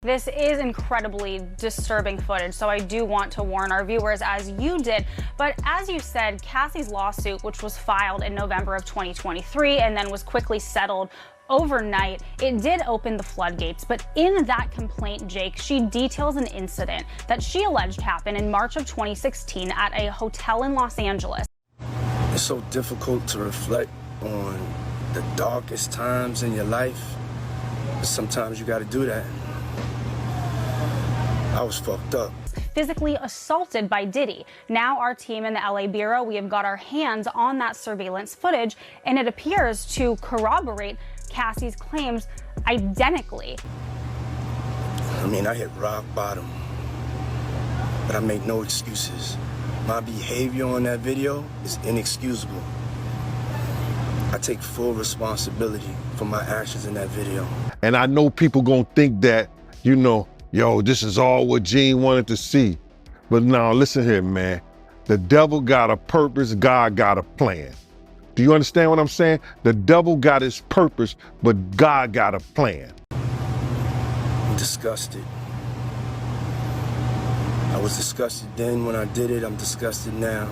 This is incredibly disturbing footage, so I do want to warn our viewers, as you did. But as you said, Cassie's lawsuit, which was filed in November of 2023 and then was quickly settled overnight, it did open the floodgates. But in that complaint, Jake, she details an incident that she alleged happened in March of 2016 at a hotel in Los Angeles. It's so difficult to reflect on the darkest times in your life, but sometimes you got to do that. I was fucked up. Physically assaulted by Diddy. Now our team in the LA Bureau, we have got our hands on that surveillance footage, and it appears to corroborate Cassie's claims identically. I mean, I hit rock bottom, but I make no excuses. My behavior on that video is inexcusable. I take full responsibility for my actions in that video. And I know people gonna think that, you know, yo, this is all what Gene wanted to see. But now, listen here, man. The devil got a purpose, God got a plan. Do you understand what I'm saying? The devil got his purpose, but God got a plan. I'm disgusted. I was disgusted then when I did it, I'm disgusted now.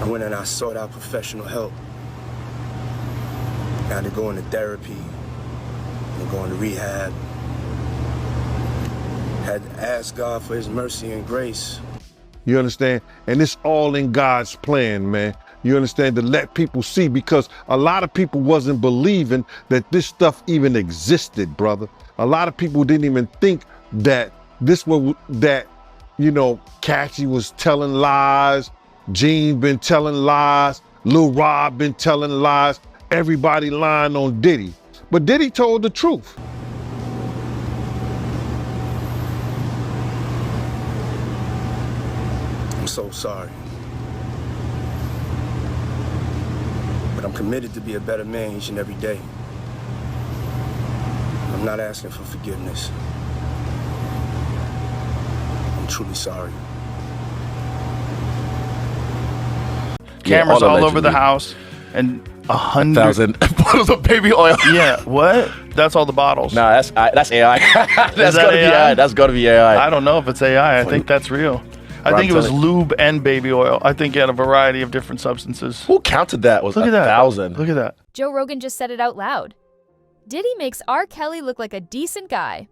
I went and I sought out professional help. I had to go into therapy. And going to rehab. Had to ask God for his mercy and grace. You understand? And it's all in God's plan, man. You understand? To let people see, because a lot of people wasn't believing that this stuff even existed, brother. A lot of people didn't even think that you know, Cassie was telling lies, Gene been telling lies, Lil Rob been telling lies, everybody lying on Diddy. But Diddy told the truth. I'm so sorry. But I'm committed to be a better man each and every day. I'm not asking for forgiveness. I'm truly sorry. Cameras all over the house and 100,000 bottles of baby oil. Yeah, what? That's all the bottles. Nah, that's AI. That's gotta be AI? That's gotta be AI. I don't know if it's AI. I think that's real. I think it was lube and baby oil. I think it had a variety of different substances. Who counted that? Was Look at that. 1,000? Look at that. Joe Rogan just said it out loud. Diddy makes R. Kelly look like a decent guy.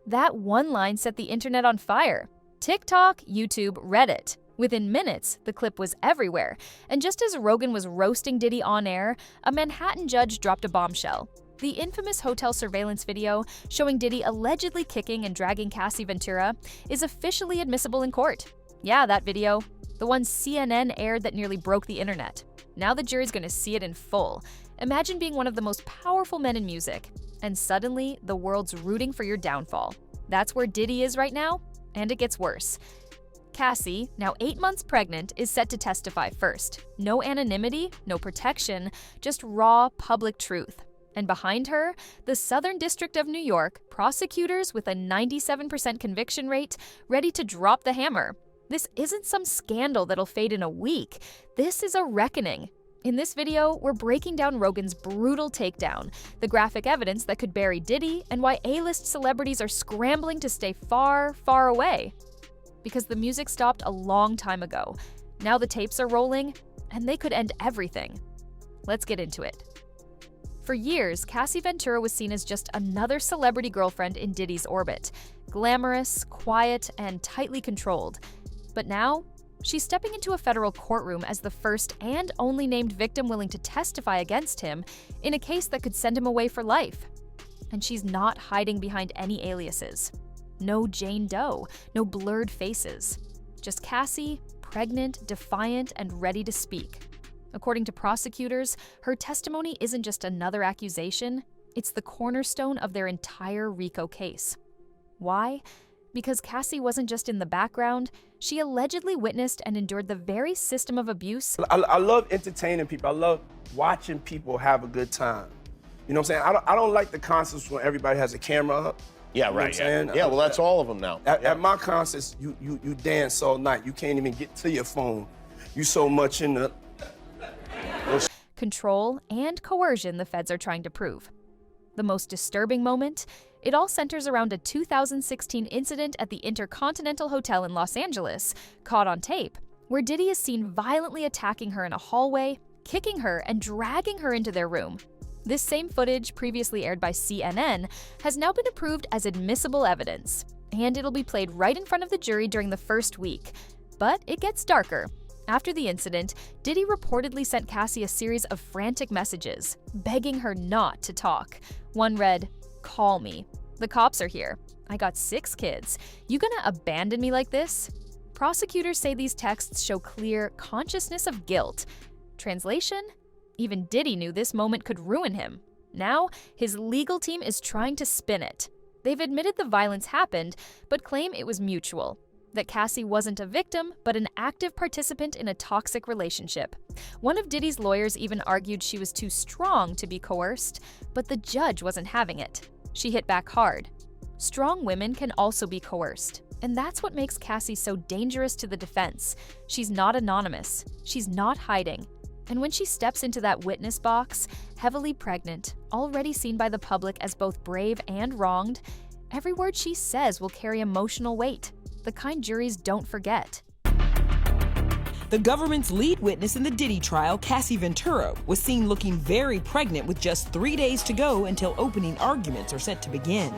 That one line set the internet on fire. TikTok, YouTube, Reddit. Within minutes, the clip was everywhere, and just as Rogan was roasting Diddy on air, a Manhattan judge dropped a bombshell. The infamous hotel surveillance video showing Diddy allegedly kicking and dragging Cassie Ventura is officially admissible in court. Yeah, that video. The one CNN aired that nearly broke the internet. Now the jury's gonna see it in full. Imagine being one of the most powerful men in music, and suddenly the world's rooting for your downfall. That's where Diddy is right now, and it gets worse. Cassie, now 8 months pregnant, is set to testify first. No anonymity, no protection, just raw public truth. And behind her, the Southern District of New York, prosecutors with a 97% conviction rate, ready to drop the hammer. This isn't some scandal that'll fade in a week. This is a reckoning. In this video, we're breaking down Rogan's brutal takedown, the graphic evidence that could bury Diddy, and why A-list celebrities are scrambling to stay far, far away. Because the music stopped a long time ago. Now the tapes are rolling, and they could end everything. Let's get into it. For years, Cassie Ventura was seen as just another celebrity girlfriend in Diddy's orbit. Glamorous, quiet, and tightly controlled. But now, she's stepping into a federal courtroom as the first and only named victim willing to testify against him in a case that could send him away for life. And she's not hiding behind any aliases. No Jane Doe, no blurred faces. Just Cassie, pregnant, defiant, and ready to speak. According to prosecutors, her testimony isn't just another accusation, it's the cornerstone of their entire RICO case. Why? Because Cassie wasn't just in the background, she allegedly witnessed and endured the very system of abuse. I love entertaining people. I love watching people have a good time. You know what I'm saying? I don't like the concerts when everybody has a camera up. Yeah, right. Yeah, well, that's all of them now. At my concerts, you dance all night. You can't even get to your phone. You so much in the... Control and coercion the feds are trying to prove. The most disturbing moment? It all centers around a 2016 incident at the Intercontinental Hotel in Los Angeles, caught on tape, where Diddy is seen violently attacking her in a hallway, kicking her, and dragging her into their room. This same footage, previously aired by CNN, has now been approved as admissible evidence, and it'll be played right in front of the jury during the first week. But it gets darker. After the incident, Diddy reportedly sent Cassie a series of frantic messages, begging her not to talk. One read, "Call me. The cops are here. I got 6 kids. You gonna abandon me like this?" Prosecutors say these texts show clear consciousness of guilt. Translation? Even Diddy knew this moment could ruin him. Now, his legal team is trying to spin it. They've admitted the violence happened, but claim it was mutual. That Cassie wasn't a victim, but an active participant in a toxic relationship. One of Diddy's lawyers even argued she was too strong to be coerced, but the judge wasn't having it. She hit back hard. Strong women can also be coerced, and that's what makes Cassie so dangerous to the defense. She's not anonymous. She's not hiding. And when she steps into that witness box, heavily pregnant, already seen by the public as both brave and wronged, every word she says will carry emotional weight, the kind juries don't forget. The government's lead witness in the Diddy trial, Cassie Ventura, was seen looking very pregnant with just 3 days to go until opening arguments are set to begin.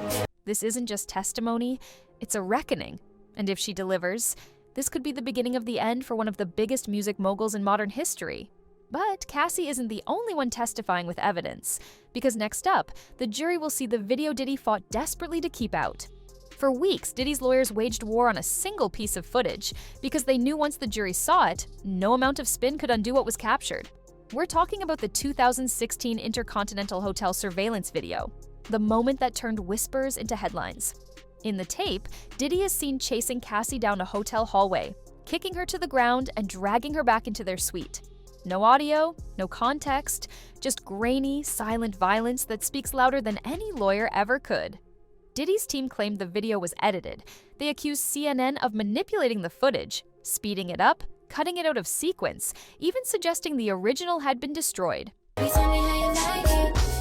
This isn't just testimony, it's a reckoning. And if she delivers, this could be the beginning of the end for one of the biggest music moguls in modern history. But Cassie isn't the only one testifying with evidence, because next up, the jury will see the video Diddy fought desperately to keep out. For weeks, Diddy's lawyers waged war on a single piece of footage, because they knew once the jury saw it, no amount of spin could undo what was captured. We're talking about the 2016 Intercontinental Hotel surveillance video, the moment that turned whispers into headlines. In the tape, Diddy is seen chasing Cassie down a hotel hallway, kicking her to the ground and dragging her back into their suite. No audio, no context, just grainy, silent violence that speaks louder than any lawyer ever could. Diddy's team claimed the video was edited. They accused CNN of manipulating the footage, speeding it up, cutting it out of sequence, even suggesting the original had been destroyed.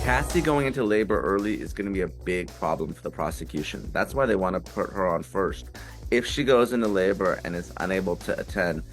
Cassie going into labor early is going to be a big problem for the prosecution. That's why they want to put her on first. If she goes into labor and is unable to attend,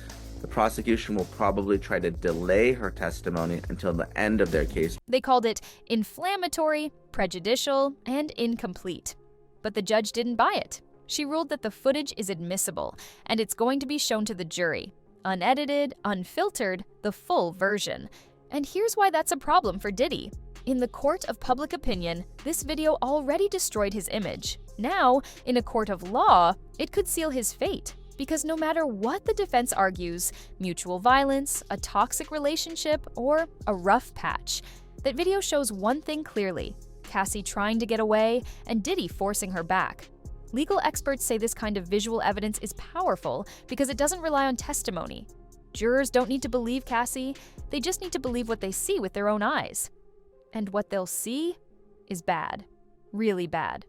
the prosecution will probably try to delay her testimony until the end of their case. They called it inflammatory, prejudicial, and incomplete. But the judge didn't buy it. She ruled that the footage is admissible, and it's going to be shown to the jury. Unedited, unfiltered, the full version. And here's why that's a problem for Diddy. In the court of public opinion, this video already destroyed his image. Now, in a court of law, it could seal his fate. Because no matter what the defense argues, mutual violence, a toxic relationship, or a rough patch, that video shows one thing clearly: Cassie trying to get away and Diddy forcing her back. Legal experts say this kind of visual evidence is powerful because it doesn't rely on testimony. Jurors don't need to believe Cassie, they just need to believe what they see with their own eyes. And what they'll see is bad. Really bad.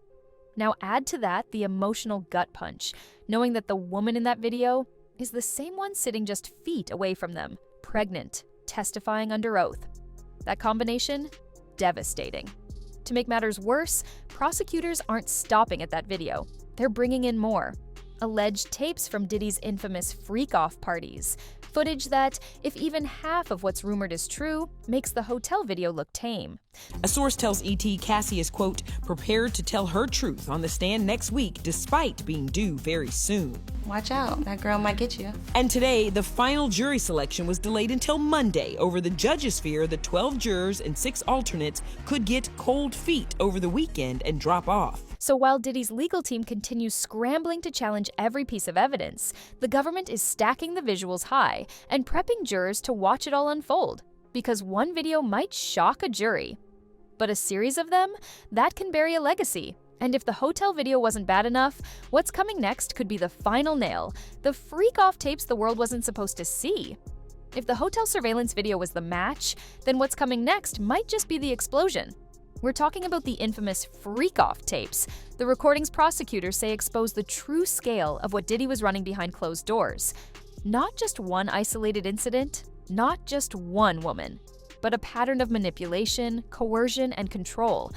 Now add to that the emotional gut punch, knowing that the woman in that video is the same one sitting just feet away from them, pregnant, testifying under oath. That combination? Devastating. To make matters worse, prosecutors aren't stopping at that video. They're bringing in more. Alleged tapes from Diddy's infamous Freakoff parties. Footage that, if even half of what's rumored is true, makes the hotel video look tame. A source tells ET Cassie is, quote, prepared to tell her truth on the stand next week despite being due very soon. Watch out, that girl might get you. And today, the final jury selection was delayed until Monday over the judges' fear that 12 jurors and 6 alternates could get cold feet over the weekend and drop off. So while Diddy's legal team continues scrambling to challenge every piece of evidence, the government is stacking the visuals high and prepping jurors to watch it all unfold, because one video might shock a jury. But a series of them, that can bury a legacy. And if the hotel video wasn't bad enough, what's coming next could be the final nail, the freak-off tapes the world wasn't supposed to see. If the hotel surveillance video was the match, then what's coming next might just be the explosion. We're talking about the infamous Freakoff tapes. The recordings prosecutors say expose the true scale of what Diddy was running behind closed doors. Not just one isolated incident, not just one woman, but a pattern of manipulation, coercion, and control.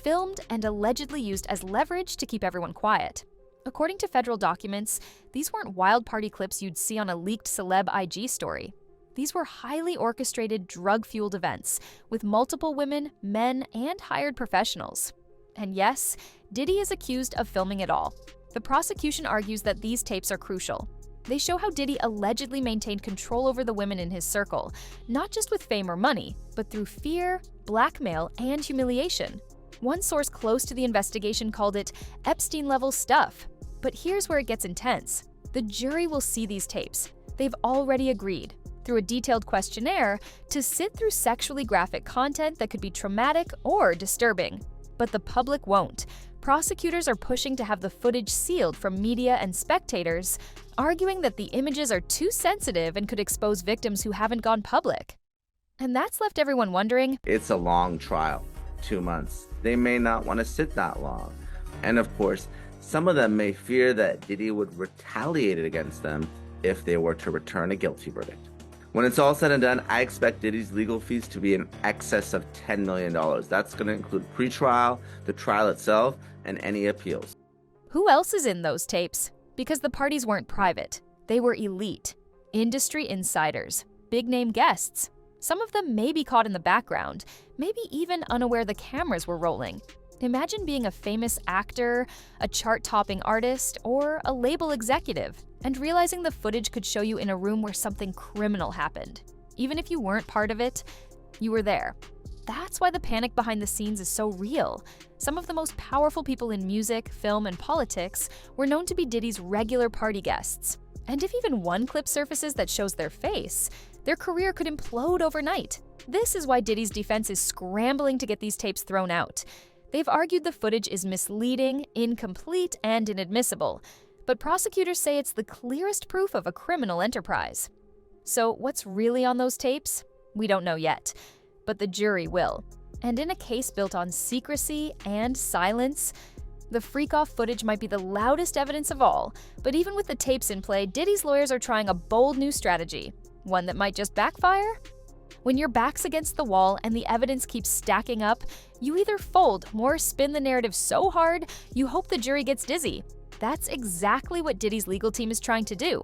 filmed and allegedly used as leverage to keep everyone quiet. According to federal documents, these weren't wild party clips you'd see on a leaked celeb IG story. These were highly orchestrated, drug-fueled events with multiple women, men, and hired professionals. And yes, Diddy is accused of filming it all. The prosecution argues that these tapes are crucial. They show how Diddy allegedly maintained control over the women in his circle, not just with fame or money, but through fear, blackmail, and humiliation. One source close to the investigation called it Epstein-level stuff. But here's where it gets intense. The jury will see these tapes. They've already agreed, through a detailed questionnaire, to sit through sexually graphic content that could be traumatic or disturbing. But the public won't. Prosecutors are pushing to have the footage sealed from media and spectators, arguing that the images are too sensitive and could expose victims who haven't gone public. And that's left everyone wondering, It's a long trial, 2 months. They may not want to sit that long. And of course, some of them may fear that Diddy would retaliate against them if they were to return a guilty verdict. When it's all said and done, I expect Diddy's legal fees to be in excess of $10 million. That's going to include pre-trial, the trial itself, and any appeals. Who else is in those tapes? Because the parties weren't private. They were elite. Industry insiders. Big-name guests. Some of them may be caught in the background, maybe even unaware the cameras were rolling. Imagine being a famous actor, a chart-topping artist, or a label executive, and realizing the footage could show you in a room where something criminal happened. Even if you weren't part of it, you were there. That's why the panic behind the scenes is so real. Some of the most powerful people in music, film, and politics were known to be Diddy's regular party guests. And if even one clip surfaces that shows their face, their career could implode overnight. This is why Diddy's defense is scrambling to get these tapes thrown out. They've argued the footage is misleading, incomplete, and inadmissible, but prosecutors say it's the clearest proof of a criminal enterprise. So what's really on those tapes? We don't know yet, but the jury will. And in a case built on secrecy and silence, the Freakoff footage might be the loudest evidence of all, but even with the tapes in play, Diddy's lawyers are trying a bold new strategy, one that might just backfire. When your back's against the wall and the evidence keeps stacking up, you either fold or spin the narrative so hard you hope the jury gets dizzy. That's exactly what Diddy's legal team is trying to do.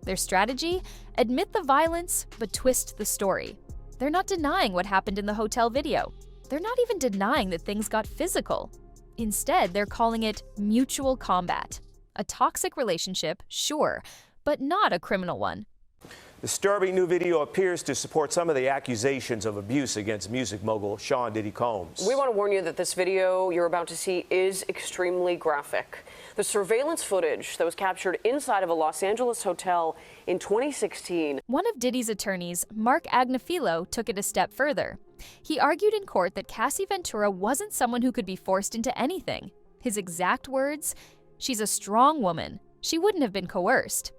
Their strategy? Admit the violence, but twist the story. They're not denying what happened in the hotel video. They're not even denying that things got physical. Instead, they're calling it mutual combat. A toxic relationship, sure, but not a criminal one. Disturbing new video appears to support some of the accusations of abuse against music mogul Sean Diddy Combs. We want to warn you that this video you're about to see is extremely graphic. The surveillance footage that was captured inside of a Los Angeles hotel in 2016. One of Diddy's attorneys, Mark Agnafilo, took it a step further. He argued in court that Cassie Ventura wasn't someone who could be forced into anything. His exact words, "She's a strong woman. She wouldn't have been coerced."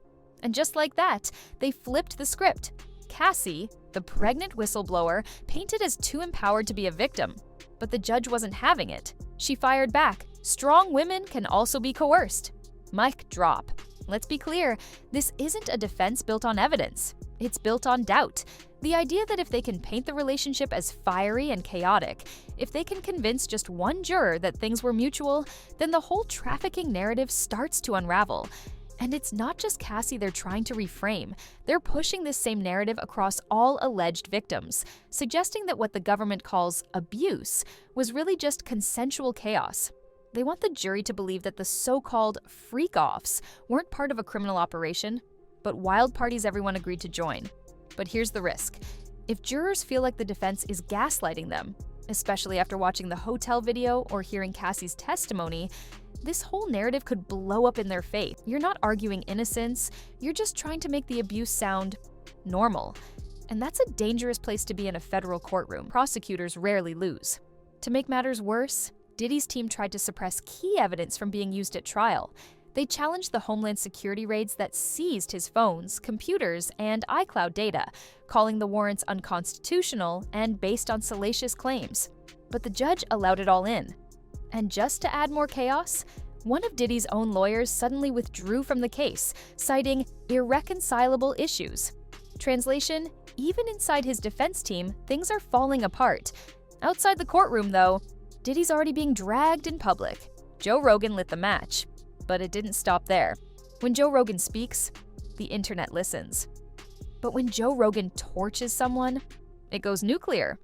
And just like that, they flipped the script. Cassie, the pregnant whistleblower, painted as too empowered to be a victim. But the judge wasn't having it. She fired back. Strong women can also be coerced. Mic drop. Let's be clear, this isn't a defense built on evidence. It's built on doubt. The idea that if they can paint the relationship as fiery and chaotic, if they can convince just one juror that things were mutual, then the whole trafficking narrative starts to unravel. And it's not just Cassie they're trying to reframe. They're pushing this same narrative across all alleged victims, suggesting that what the government calls abuse was really just consensual chaos. They want the jury to believe that the so-called freak-offs weren't part of a criminal operation, but wild parties everyone agreed to join. But here's the risk. If jurors feel like the defense is gaslighting them, especially after watching the hotel video or hearing Cassie's testimony, this whole narrative could blow up in their face. You're not arguing innocence, you're just trying to make the abuse sound normal. And that's a dangerous place to be in a federal courtroom. Prosecutors rarely lose. To make matters worse, Diddy's team tried to suppress key evidence from being used at trial. They challenged the Homeland Security raids that seized his phones, computers, and iCloud data, calling the warrants unconstitutional and based on salacious claims. But the judge allowed it all in. And just to add more chaos, one of Diddy's own lawyers suddenly withdrew from the case, citing irreconcilable issues. Translation, even inside his defense team, things are falling apart. Outside the courtroom, though, Diddy's already being dragged in public. Joe Rogan lit the match, but it didn't stop there. When Joe Rogan speaks, the internet listens. But when Joe Rogan torches someone, it goes nuclear.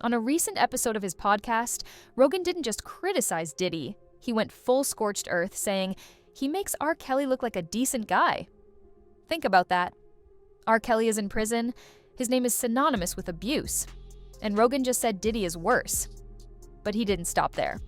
On a recent episode of his podcast, Rogan didn't just criticize Diddy, he went full scorched earth, saying he makes R. Kelly look like a decent guy. Think about that. R. Kelly is in prison, his name is synonymous with abuse, and Rogan just said Diddy is worse. But he didn't stop there.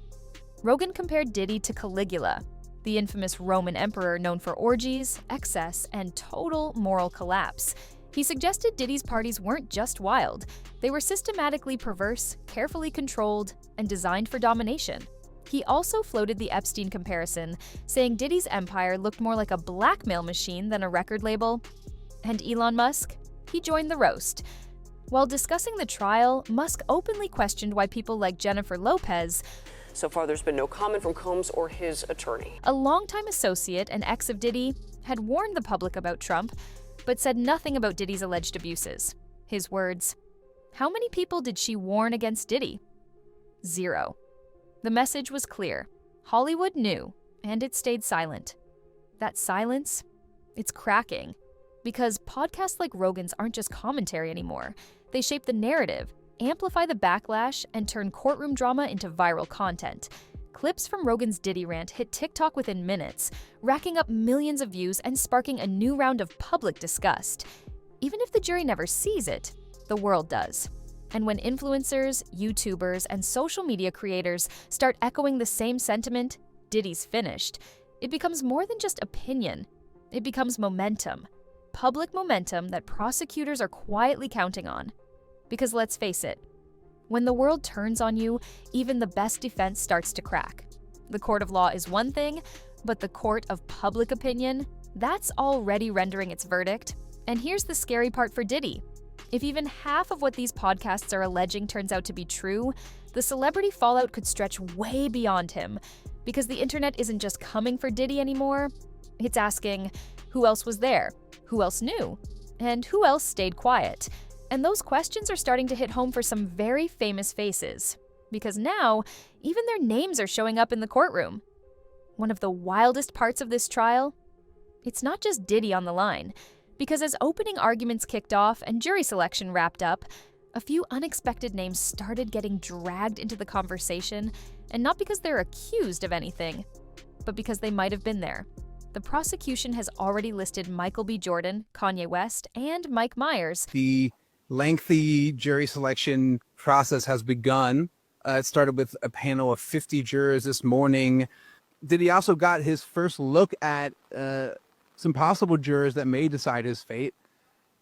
Rogan compared Diddy to Caligula, the infamous Roman emperor known for orgies, excess, and total moral collapse. He suggested Diddy's parties weren't just wild, they were systematically perverse, carefully controlled, and designed for domination. He also floated the Epstein comparison, saying Diddy's empire looked more like a blackmail machine than a record label. And Elon Musk? He joined the roast. While discussing the trial, Musk openly questioned why people like Jennifer Lopez, so far there's been no comment from Combs or his attorney, a longtime associate and ex of Diddy, had warned the public about Trump, but said nothing about Diddy's alleged abuses. His words, how many people did she warn against Diddy? 0. The message was clear. Hollywood knew, and it stayed silent. That silence, it's cracking. Because podcasts like Rogan's aren't just commentary anymore. They shape the narrative, amplify the backlash, and turn courtroom drama into viral content. Clips from Rogan's Diddy rant hit TikTok within minutes, racking up millions of views and sparking a new round of public disgust. Even if the jury never sees it, the world does. And when influencers, YouTubers, and social media creators start echoing the same sentiment, Diddy's finished, it becomes more than just opinion. It becomes momentum. Public momentum that prosecutors are quietly counting on. Because let's face it, when the world turns on you, even the best defense starts to crack. The court of law is one thing, but the court of public opinion, that's already rendering its verdict. And here's the scary part for Diddy. If even half of what these podcasts are alleging turns out to be true, the celebrity fallout could stretch way beyond him, because the internet isn't just coming for Diddy anymore, it's asking, who else was there? Who else knew? And who else stayed quiet? And those questions are starting to hit home for some very famous faces, because now, even their names are showing up in the courtroom. One of the wildest parts of this trial? It's not just Diddy on the line, because as opening arguments kicked off and jury selection wrapped up, a few unexpected names started getting dragged into the conversation, and not because they're accused of anything, but because they might have been there. The prosecution has already listed Michael B. Jordan, Kanye West, and Mike Myers. The lengthy jury selection process has begun. It started with a panel of 50 jurors this morning. Diddy also got his first look at some possible jurors that may decide his fate,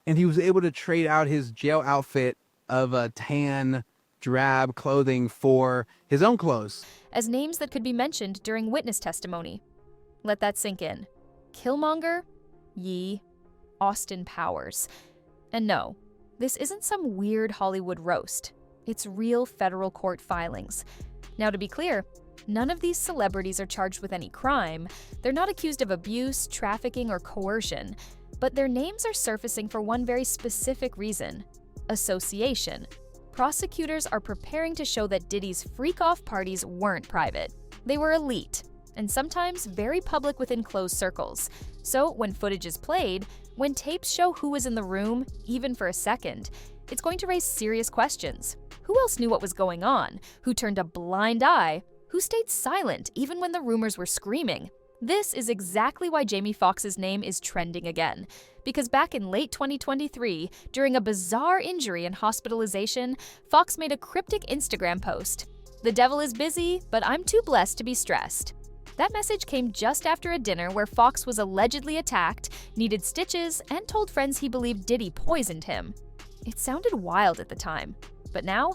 and he was able to trade out his jail outfit of a tan, drab clothing for his own clothes. As names that could be mentioned during witness testimony. Let that sink in. Killmonger, Yee, Austin Powers. And no, this isn't some weird Hollywood roast. It's real federal court filings. Now, to be clear, none of these celebrities are charged with any crime. They're not accused of abuse, trafficking, or coercion. But their names are surfacing for one very specific reason: association. Prosecutors are preparing to show that Diddy's Freakoff parties weren't private. They were elite, and sometimes very public within closed circles. So when footage is played, when tapes show who was in the room, even for a second, it's going to raise serious questions. Who else knew what was going on? Who turned a blind eye? Who stayed silent even when the rumors were screaming? This is exactly why Jamie Foxx's name is trending again. Because back in late 2023, during a bizarre injury and hospitalization, Foxx made a cryptic Instagram post. "The devil is busy, but I'm too blessed to be stressed." That message came just after a dinner where Foxx was allegedly attacked, needed stitches, and told friends he believed Diddy poisoned him. It sounded wild at the time, but now,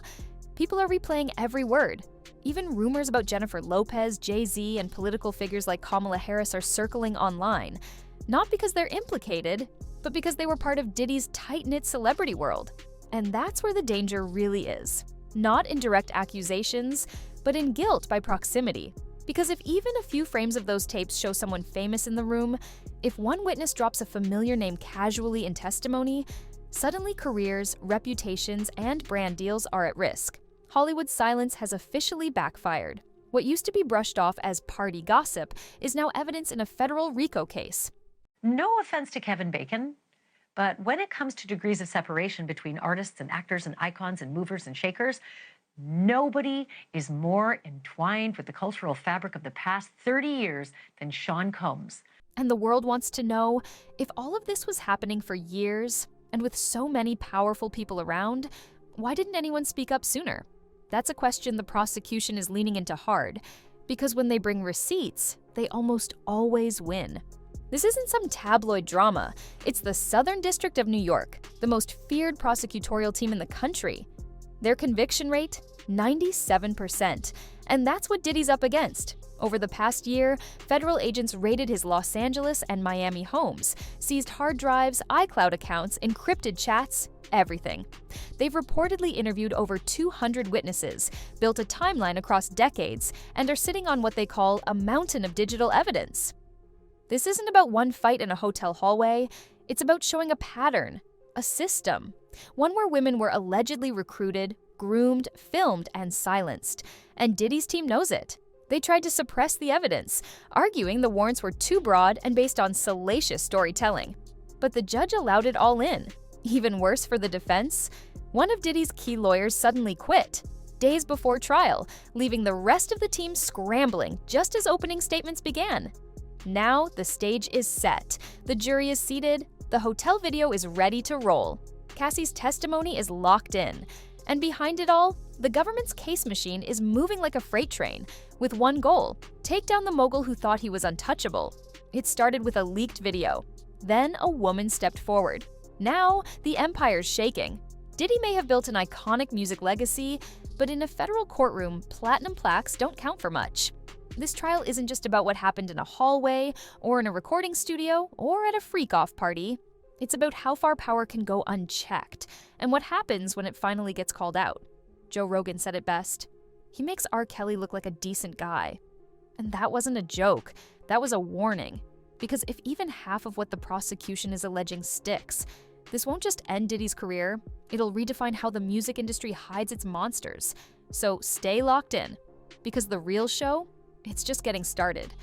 people are replaying every word. Even rumors about Jennifer Lopez, Jay-Z, and political figures like Kamala Harris are circling online, not because they're implicated, but because they were part of Diddy's tight-knit celebrity world. And that's where the danger really is. Not in direct accusations, but in guilt by proximity. Because if even a few frames of those tapes show someone famous in the room, if one witness drops a familiar name casually in testimony, suddenly careers, reputations, and brand deals are at risk. Hollywood's silence has officially backfired. What used to be brushed off as party gossip is now evidence in a federal RICO case. No offense to Kevin Bacon, but when it comes to degrees of separation between artists and actors and icons and movers and shakers, nobody is more entwined with the cultural fabric of the past 30 years than Sean Combs. And the world wants to know, if all of this was happening for years, and with so many powerful people around, why didn't anyone speak up sooner? That's a question the prosecution is leaning into hard, because when they bring receipts, they almost always win. This isn't some tabloid drama. It's the Southern District of New York, the most feared prosecutorial team in the country. Their conviction rate, 97%. And that's what Diddy's up against. Over the past year, federal agents raided his Los Angeles and Miami homes, seized hard drives, iCloud accounts, encrypted chats, everything. They've reportedly interviewed over 200 witnesses, built a timeline across decades, and are sitting on what they call a mountain of digital evidence. This isn't about one fight in a hotel hallway. It's about showing a pattern, a system, one where women were allegedly recruited, groomed, filmed, and silenced. And Diddy's team knows it. They tried to suppress the evidence, arguing the warrants were too broad and based on salacious storytelling. But the judge allowed it all in. Even worse for the defense, one of Diddy's key lawyers suddenly quit, days before trial, leaving the rest of the team scrambling just as opening statements began. Now the stage is set, the jury is seated, the hotel video is ready to roll. Cassie's testimony is locked in. And behind it all, the government's case machine is moving like a freight train, with one goal: take down the mogul who thought he was untouchable. It started with a leaked video. Then a woman stepped forward. Now the empire's shaking. Diddy may have built an iconic music legacy, but in a federal courtroom, platinum plaques don't count for much. This trial isn't just about what happened in a hallway, or in a recording studio, or at a Freakoff party. It's about how far power can go unchecked, and what happens when it finally gets called out. Joe Rogan said it best. He makes R. Kelly look like a decent guy. And that wasn't a joke. That was a warning. Because if even half of what the prosecution is alleging sticks, this won't just end Diddy's career, it'll redefine how the music industry hides its monsters. So stay locked in, because the real show, it's just getting started.